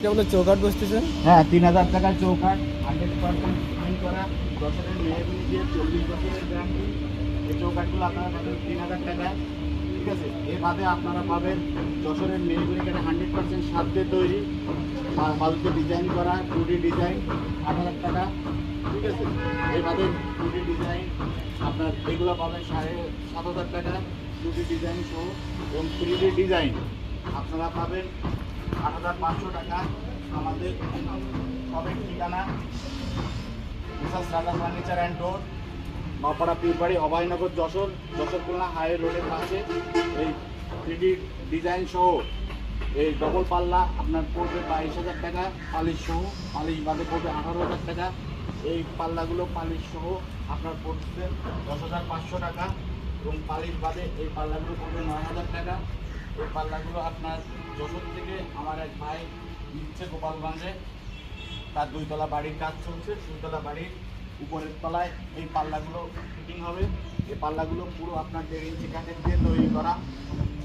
এটা বলে চৌকাঠ বসতেছেন? হ্যাঁ, 3000 টাকার চৌকাঠ, 100% ফাইন করা, বছরের মেয়াদি দিয়ে 40 বছরের গ্যারান্টি। এই চৌকাঠগুলো আপনারা পাবেন 3000 টাকায়। ঠিক আছে, এর বাদে আপনারা পাবেন যশোরের মেয়েগুলি এখানে 100% সাত দিয়ে তৈরি, মালকে ডিজাইন করা 2D ডিজাইন 8000 টাকা। ঠিক আছে, এর বাদে 2D ডিজাইন আপনার এগুলো পাবেন 7500 টাকা 2D ডিজাইন সহ, এবং 3D ডিজাইন আপনারা পাবেন 8500 টাকা। আমাদের সবের ঠিকানা Messrs Raja furniture and door, Bapara Pirbari, Abhaynagar, Jessore, Jessore Khulna highway রোডের পাশে। এই 3D ডিজাইন সহ এই ডবল পাল্লা আপনার পড়বে 22,000 টাকা, পালিশ সহ, পালিশ বাদে পড়বে 18,000 টাকা। এই পাল্লাগুলো পালিশ সহ আপনার পড়বে 10,500 টাকা, এবং পালিশ বাদে এই পাল্লাগুলো পড়বে 9,000 টাকা। এই পাল্লাগুলো আপনার যশোর থেকে আমার এক ভাই দিচ্ছে গোপালগঞ্জে, তার 2 তলা বাড়ির কাজ চলছে, 2 তলা বাড়ির উপরের তলায় এই পাল্লাগুলো ফিটিং হবে। এই পাল্লাগুলো পুরো আপনার 1.5 ইঞ্চি কাঠের দিয়ে তৈরি করা,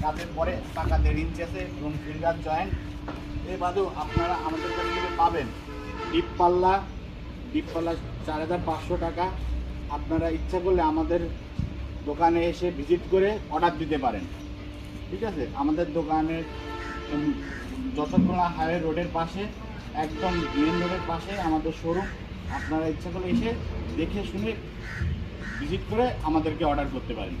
কাঠের পরে পাকা 1.5 ইঞ্চি আছে এবং ফিঙ্গার জয়েন্ট। এই বাদেও আপনারা আমাদের কাছ থেকে পাবেন ডিপ পাল্লা 4,500 টাকা। আপনারা ইচ্ছা করলে আমাদের দোকানে এসে ভিজিট করে অর্ডার দিতে পারেন। ঠিক আছে, আমাদের দোকানের যশোরখোলা হাইওয়ে রোডের পাশে, একদম মেন রোডের পাশে আমাদের শোরুম। আপনারা ইচ্ছা করলে এসে দেখে শুনে ভিজিট করে আমাদেরকে অর্ডার করতে পারেন।